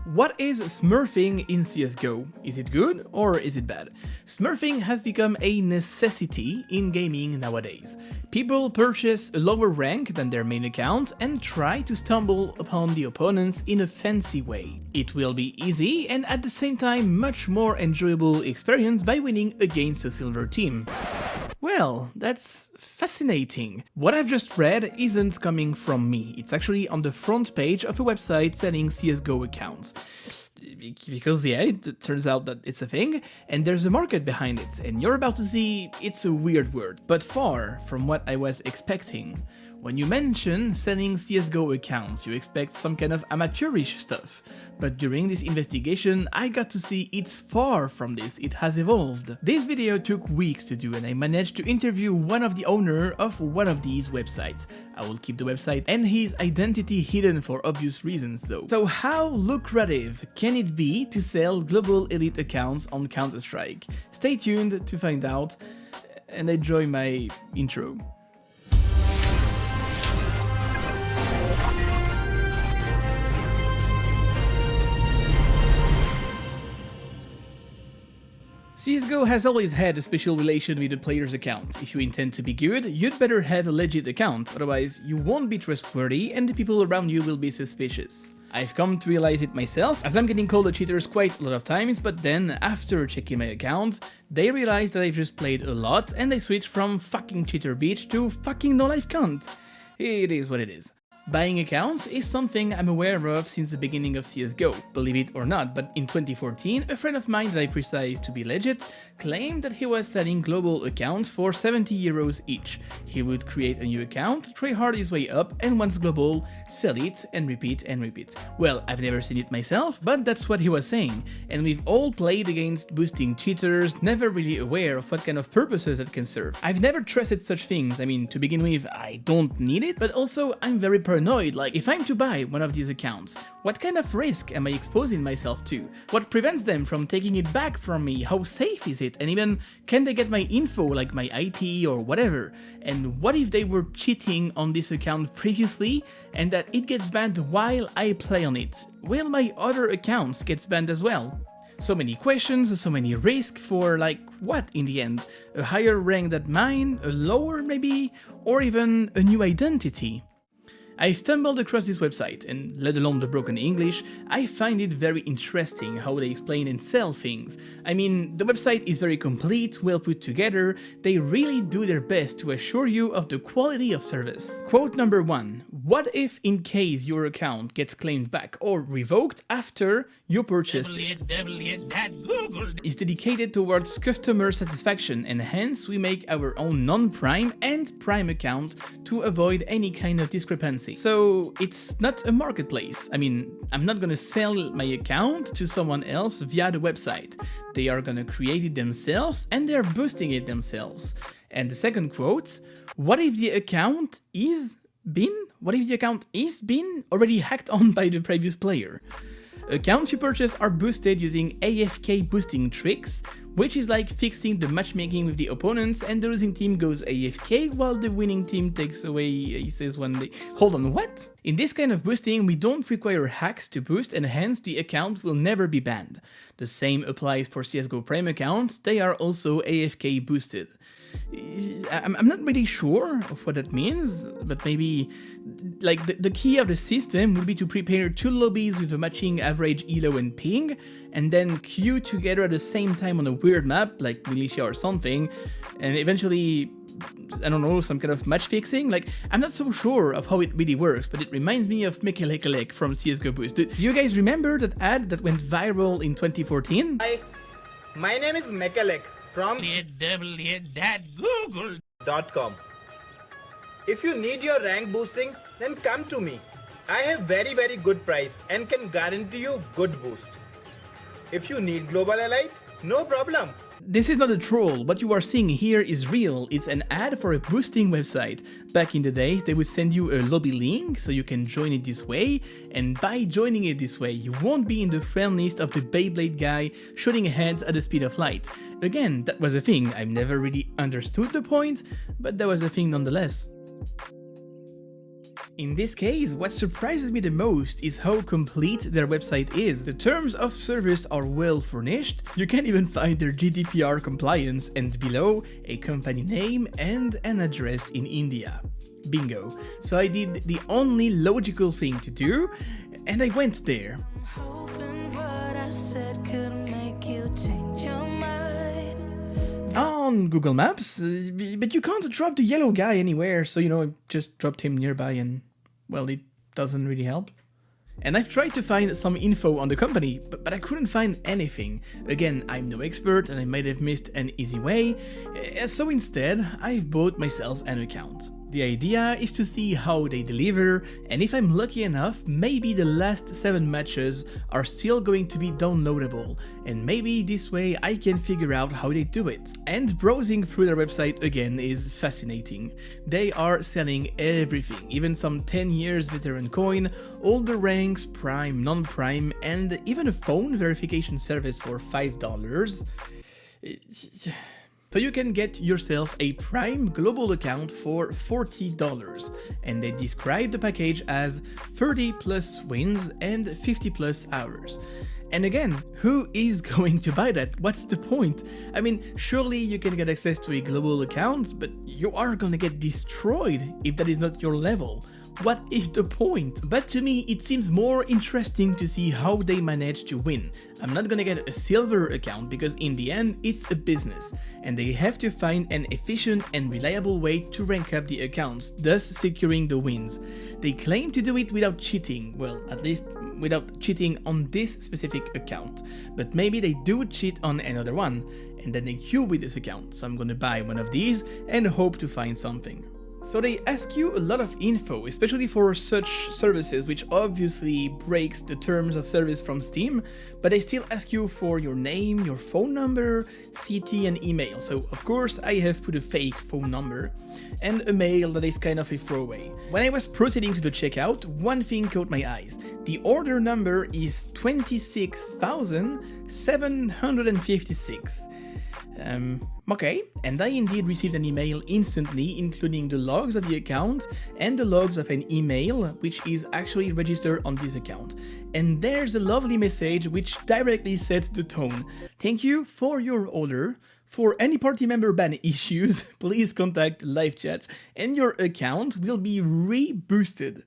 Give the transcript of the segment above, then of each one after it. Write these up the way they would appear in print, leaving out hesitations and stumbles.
What is smurfing in CSGO? Is it good or is it bad? Smurfing has become a necessity in gaming nowadays. People purchase a lower rank than their main account and try to stumble upon the opponents in a fancy way. It will be easy and at the same time much more enjoyable experience by winning against a silver team. Well, that's fascinating. What I've just read isn't coming from me, it's actually on the front page of a website selling CSGO accounts. Because yeah, it turns out that it's a thing, and there's a market behind it, and you're about to see it's a weird word, but far from what I was expecting. When you mention selling CSGO accounts, you expect some kind of amateurish stuff, but during this investigation I got to see it's far from this, it has evolved. This video took weeks to do and I managed to interview one of the owner of one of these websites. I will keep the website and his identity hidden for obvious reasons though. So how lucrative can it be to sell global elite accounts on Counter-Strike? Stay tuned to find out and enjoy my intro. CSGO has always had a special relation with the player's account. If you intend to be good, you'd better have a legit account, otherwise you won't be trustworthy and the people around you will be suspicious. I've come to realize it myself, as I'm getting called a cheater quite a lot of times, but then, after checking my account, they realized that I've just played a lot and they switched from fucking cheater bitch to fucking no life cunt. It is what it is. Buying accounts is something I'm aware of since the beginning of CSGO, believe it or not, but in 2014 a friend of mine that I precise to be legit claimed that he was selling global accounts for 70 euros each. He would create a new account, tryhard his way up, and once global, sell it and repeat and repeat. Well, I've never seen it myself, but that's what he was saying, and we've all played against boosting cheaters, never really aware of what kind of purposes it can serve. I've never trusted such things. I mean, to begin with, I don't need it, but also I'm very paranoid, like if I'm to buy one of these accounts, what kind of risk am I exposing myself to? What prevents them from taking it back from me? How safe is it? And even, can they get my info, like my IP or whatever? And what if they were cheating on this account previously and that it gets banned while I play on it? Will my other accounts get banned as well? So many questions, so many risks for like what in the end? A higher rank than mine, a lower maybe, or even a new identity? I stumbled across this website, and let alone the broken English, I find it very interesting how they explain and sell things. I mean, the website is very complete, well put together, they really do their best to assure you of the quality of service. Quote number 1. What if in case your account gets claimed back or revoked after you purchased it? Is dedicated towards customer satisfaction, and hence we make our own non-prime and prime account to avoid any kind of discrepancy. So it's not a marketplace. I mean, I'm not gonna sell my account to someone else via the website. They are gonna create it themselves and they're boosting it themselves. And the second quote, what if the account is already hacked on by the previous player? Accounts you purchase are boosted using AFK boosting tricks, which is like fixing the matchmaking with the opponents and the losing team goes AFK while the winning team takes away aces when they... Hold on, what? In this kind of boosting, we don't require hacks to boost and hence the account will never be banned. The same applies for CSGO Prime accounts, they are also AFK boosted. I'm not really sure of what that means, but maybe like the key of the system would be to prepare 2 lobbies with a matching average elo and ping, and then queue together at the same time on a weird map like Militia or something, and eventually, I don't know, some kind of match fixing. Like, I'm not so sure of how it really works, but it reminds me of Mekelek from CSGO Boost. Do you guys remember that ad that went viral in 2014? Hi, my name is Mekelek from Google.com. If you need your rank boosting, then come to me. I have very good price and can guarantee you good boost. If you need global elite, no problem. This is not a troll, what you are seeing here is real, it's an ad for a boosting website. Back in the days they would send you a lobby link so you can join it this way, and by joining it this way you won't be in the friend list of the Beyblade guy shooting heads at the speed of light. Again, that was a thing, I've never really understood the point, but that was a thing nonetheless. In this case, what surprises me the most is how complete their website is. The terms of service are well furnished, you can even find their GDPR compliance, and below, a company name and an address in India. Bingo. So I did the only logical thing to do, and I went there. On Google Maps, but you can't drop the yellow guy anywhere, so I just dropped him nearby and, well, it doesn't really help. And I've tried to find some info on the company, but I couldn't find anything. Again, I'm no expert and I might have missed an easy way, so instead I've bought myself an account. The idea is to see how they deliver, and if I'm lucky enough, maybe the last 7 matches are still going to be downloadable, and maybe this way I can figure out how they do it. And browsing through their website again is fascinating. They are selling everything, even some 10 years veteran coin, all the ranks, prime, non-prime, and even a phone verification service for $5. So you can get yourself a Prime global account for $40, and they describe the package as 30 plus wins and 50 plus hours. And again, who is going to buy that? What's the point? I mean, surely you can get access to a global account, but you are gonna get destroyed if that is not your level. What is the point? But to me, it seems more interesting to see how they manage to win. I'm not gonna get a silver account because in the end, it's a business, and they have to find an efficient and reliable way to rank up the accounts, thus securing the wins. They claim to do it without cheating, well, at least without cheating on this specific account, but maybe they do cheat on another one, and then they queue with this account, so I'm gonna buy one of these and hope to find something. So they ask you a lot of info, especially for such services, which obviously breaks the terms of service from Steam, but they still ask you for your name, your phone number, CT and email. So of course I have put a fake phone number and a mail that is kind of a throwaway. When I was proceeding to the checkout, one thing caught my eyes. The order number is 26,756. Okay, and I indeed received an email instantly, including the logs of the account and the logs of an email, which is actually registered on this account. And there's a lovely message which directly sets the tone. Thank you for your order. For any party member ban issues, please contact live chat and your account will be reboosted.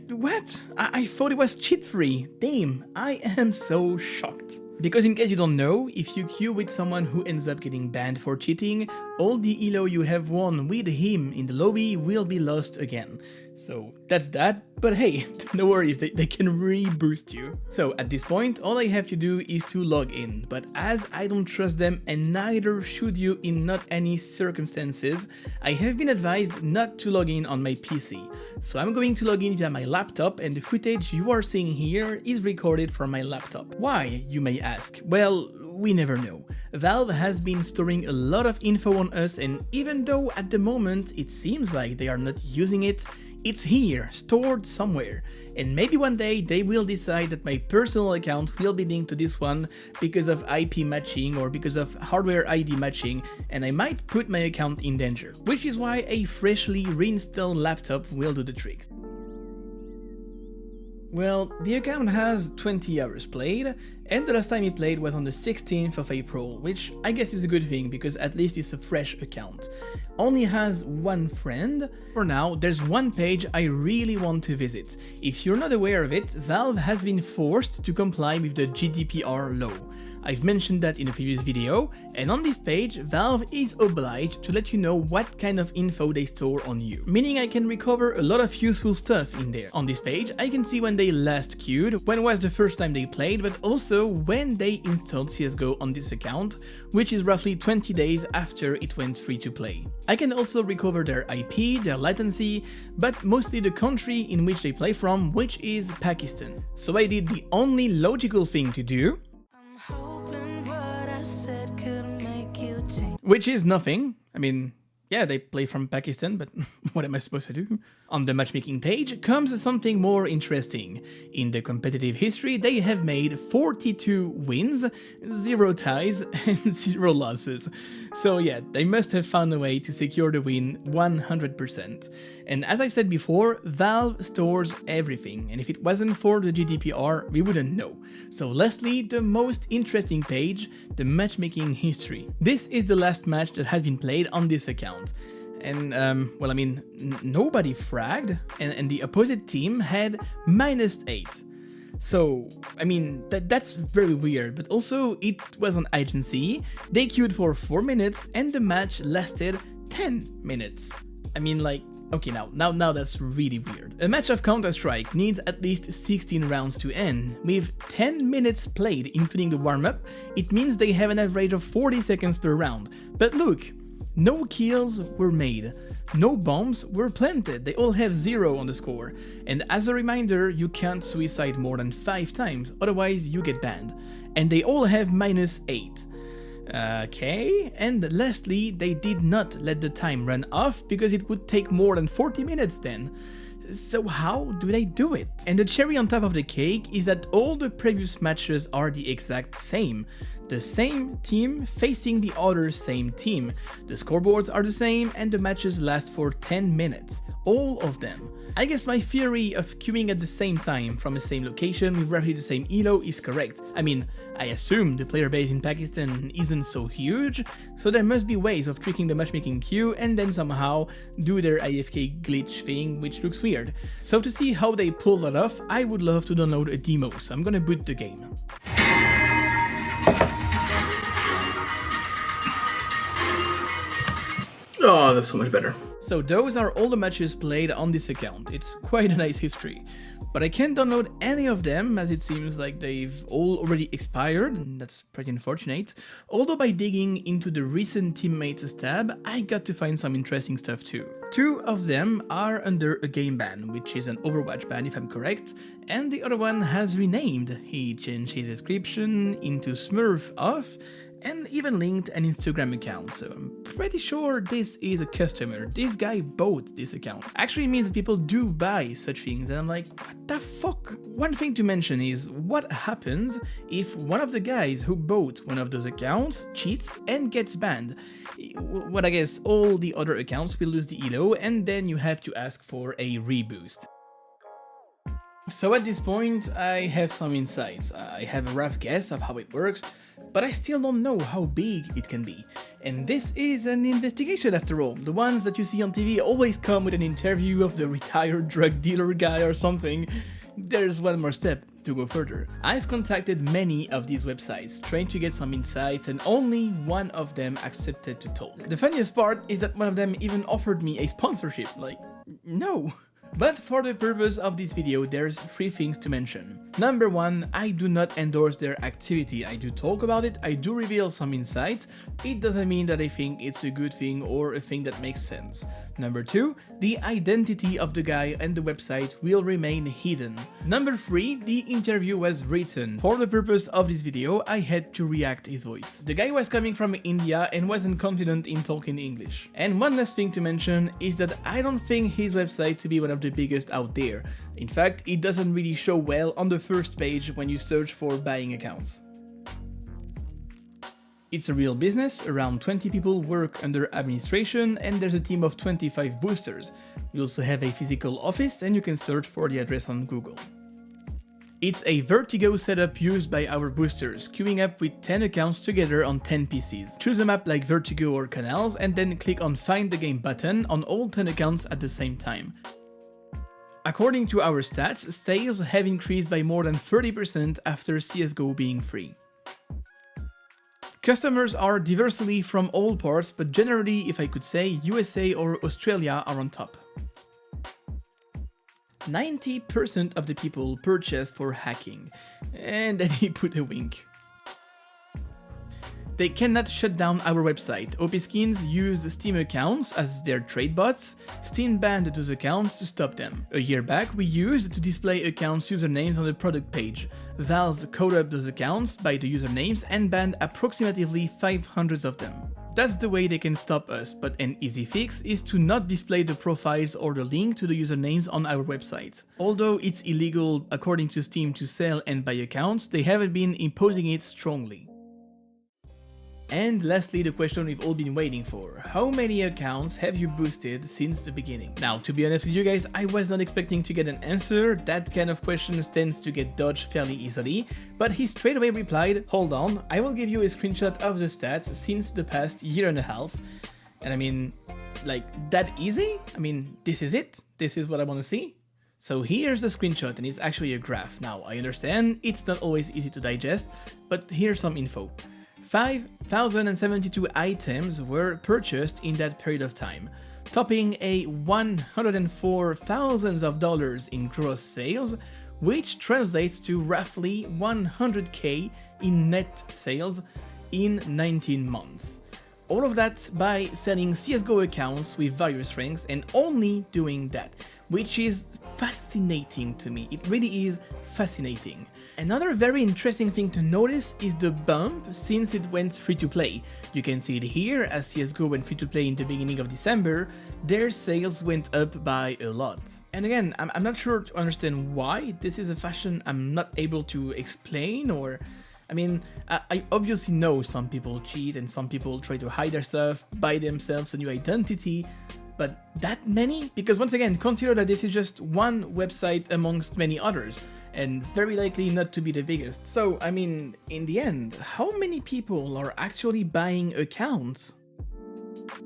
What? I thought it was cheat-free. Damn, I am so shocked. Because in case you don't know, if you queue with someone who ends up getting banned for cheating, all the elo you have won with him in the lobby will be lost again. So that's that, but hey, no worries, they can reboost you. So at this point, all I have to do is to log in, but as I don't trust them and neither should you in not any circumstances, I have been advised not to log in on my PC. So I'm going to log in via my laptop, and the footage you are seeing here is recorded from my laptop. Why, you may ask? Well, we never know. Valve has been storing a lot of info on us, and even though at the moment it seems like they are not using it, it's here, stored somewhere, and maybe one day they will decide that my personal account will be linked to this one because of IP matching or because of hardware ID matching, and I might put my account in danger, which is why a freshly reinstalled laptop will do the trick. Well, the account has 20 hours played, and the last time he played was on the 16th of April, which I guess is a good thing because at least it's a fresh account. Only has one friend. For now, there's one page I really want to visit. If you're not aware of it, Valve has been forced to comply with the GDPR law. I've mentioned that in a previous video, and on this page, Valve is obliged to let you know what kind of info they store on you, meaning I can recover a lot of useful stuff in there. On this page, I can see when they last queued, when was the first time they played, but also when they installed CSGO on this account, which is roughly 20 days after it went free to play. I can also recover their IP, their latency, but mostly the country in which they play from, which is Pakistan. So I did the only logical thing to do, which is nothing. I mean, yeah, they play from Pakistan, but what am I supposed to do? On the matchmaking page comes something more interesting. In the competitive history, they have made 42 wins, 0 ties, and 0 losses. So yeah, they must have found a way to secure the win 100%. And as I've said before, Valve stores everything, and if it wasn't for the GDPR, we wouldn't know. So lastly, the most interesting page, the matchmaking history. This is the last match that has been played on this account. And, well, I mean, nobody fragged, and the opposite team had -8. So, I mean, that's very weird, but also it was on agency, they queued for 4 minutes, and the match lasted 10 minutes. I mean, like, okay, now that's really weird. A match of Counter-Strike needs at least 16 rounds to end. With 10 minutes played, including the warm-up, it means they have an average of 40 seconds per round. But look, no kills were made, no bombs were planted, they all have 0 on the score. And as a reminder, you can't suicide more than 5 times, otherwise you get banned. And they all have -8. Okay, and lastly, they did not let the time run off because it would take more than 40 minutes then. So how do they do it? And the cherry on top of the cake is that all the previous matches are the exact same. The same team facing the other same team. The scoreboards are the same and the matches last for 10 minutes. All of them. I guess my theory of queuing at the same time from the same location with roughly the same elo is correct. I mean, I assume the player base in Pakistan isn't so huge, so there must be ways of tricking the matchmaking queue and then somehow do their AFK glitch thing, which looks weird. So to see how they pull that off, I would love to download a demo, so I'm gonna boot the game. Oh, that's so much better. So those are all the matches played on this account. It's quite a nice history. But I can't download any of them as it seems like they've all already expired, and that's pretty unfortunate. Although by digging into the recent teammates tab, I got to find some interesting stuff too. 2 of them are under a game ban, which is an Overwatch ban if I'm correct, and the other one has renamed. He changed his description into Smurf off, and even linked an Instagram account, so I'm pretty sure this is a customer. This guy bought this account. Actually means that people do buy such things, and I'm like, what the fuck? One thing to mention is, what happens if one of the guys who bought one of those accounts cheats and gets banned? Well, I guess all the other accounts will lose the elo, and then you have to ask for a reboost. So at this point, I have some insights. I have a rough guess of how it works, but I still don't know how big it can be. And this is an investigation after all. The ones that you see on TV always come with an interview of the retired drug dealer guy or something. There's one more step to go further. I've contacted many of these websites, trying to get some insights, and only one of them accepted to talk. The funniest part is that one of them even offered me a sponsorship, like, no. But for the purpose of this video, there's 3 things to mention. Number 1, I do not endorse their activity. I do talk about it, I do reveal some insights. It doesn't mean that I think it's a good thing or a thing that makes sense. Number 2, the identity of the guy and the website will remain hidden. Number 3, the interview was written. For the purpose of this video, I had to react his voice. The guy was coming from India and wasn't confident in talking English. And one last thing to mention is that I don't think his website to be one of the biggest out there. In fact, it doesn't really show well on the first page when you search for buying accounts. It's a real business, around 20 people work under administration, and there's a team of 25 boosters. You also have a physical office, and you can search for the address on Google. It's a Vertigo setup used by our boosters, queuing up with 10 accounts together on 10 PCs. Choose a map like Vertigo or Canals, and then click on Find the Game button on all 10 accounts at the same time. According to our stats, sales have increased by more than 30% after CSGO being free. Customers are diversely from all parts, but generally, if I could say, USA or Australia are on top. 90% of the people purchased for hacking, and then he put a wink. They cannot shut down our website. OP Skins used Steam accounts as their trade bots. Steam banned those accounts to stop them. A year back, we used to display accounts' usernames on the product page. Valve coded up those accounts by the usernames and banned approximately 500 of them. that's the way they can stop us, but an easy fix is to not display the profiles or the link to the usernames on our website. Although it's illegal according to Steam to sell and buy accounts, they haven't been imposing it strongly. And lastly, the question we've all been waiting for. How many accounts have you boosted since the beginning? Now, to be honest with you guys, I was not expecting to get an answer. That kind of question tends to get dodged fairly easily, but he straight away replied, hold on, I will give you a screenshot of the stats since the past year and a half. And I mean, like, that easy? I mean, this is it? This is what I want to see? So here's the screenshot, and it's actually a graph. Now, I understand it's not always easy to digest, but here's some info. 5,072 items were purchased in that period of time, topping a $104,000 in gross sales, which translates to roughly 100k in net sales in 19 months. All of that by selling CSGO accounts with various ranks and only doing that, which is fascinating to me. It really is fascinating. Another very interesting thing to notice is the bump since it went free-to-play. You can see it here, as CSGO went free-to-play in the beginning of December, their sales went up by a lot. And again, I'm not sure to understand why. This is a fashion I'm not able to explain, or... I mean, I obviously know some people cheat and some people try to hide their stuff, buy themselves a new identity, but that many? Because once again, consider that this is just one website amongst many others, and very likely not to be the biggest. So, I mean, in the end, how many people are actually buying accounts?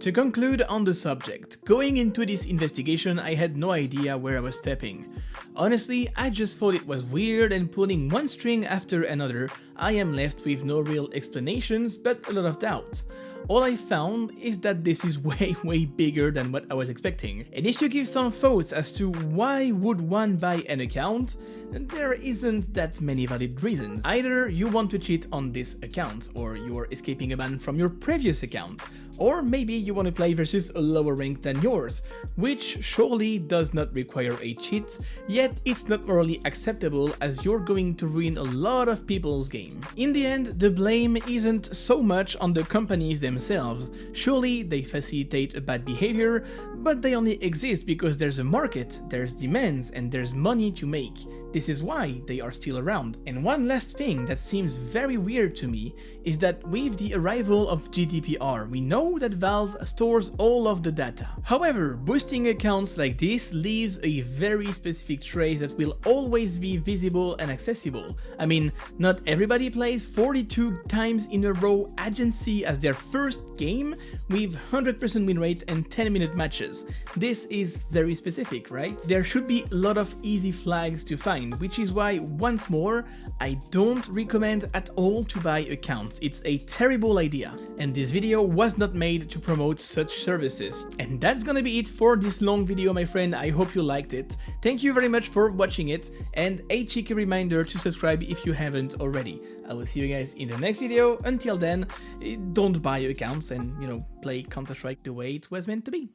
To conclude on the subject, going into this investigation I had no idea where I was stepping. Honestly, I just thought it was weird, and pulling one string after another, I am left with no real explanations but a lot of doubts. All I found is that this is way bigger than what I was expecting. And if you give some thoughts as to why would one buy an account, there isn't that many valid reasons. Either you want to cheat on this account, or you are escaping a ban from your previous account, or maybe you want to play versus a lower rank than yours, which surely does not require a cheat, yet it's not morally acceptable as you're going to ruin a lot of people's game. In the end, the blame isn't so much on the companies themselves. Surely they facilitate a bad behavior, but they only exist because there's a market, there's demands, and there's money to make. This is why they are still around. And one last thing that seems very weird to me is that with the arrival of GDPR, we know that Valve stores all of the data. However, boosting accounts like this leaves a very specific trace that will always be visible and accessible. I mean, not everybody plays 42 times in a row Agency as their first game with 100% win rate and 10-minute matches. This is very specific, right? There should be a lot of easy flags to find, which is why, once more, I don't recommend at all to buy accounts. It's a terrible idea, and this video was not made to promote such services. And that's gonna be it for this long video, my friend. I hope you liked it. Thank you very much for watching it, and a cheeky reminder to subscribe if you haven't already. I will see you guys in the next video. Until then, don't buy accounts and, play Counter-Strike the way it was meant to be.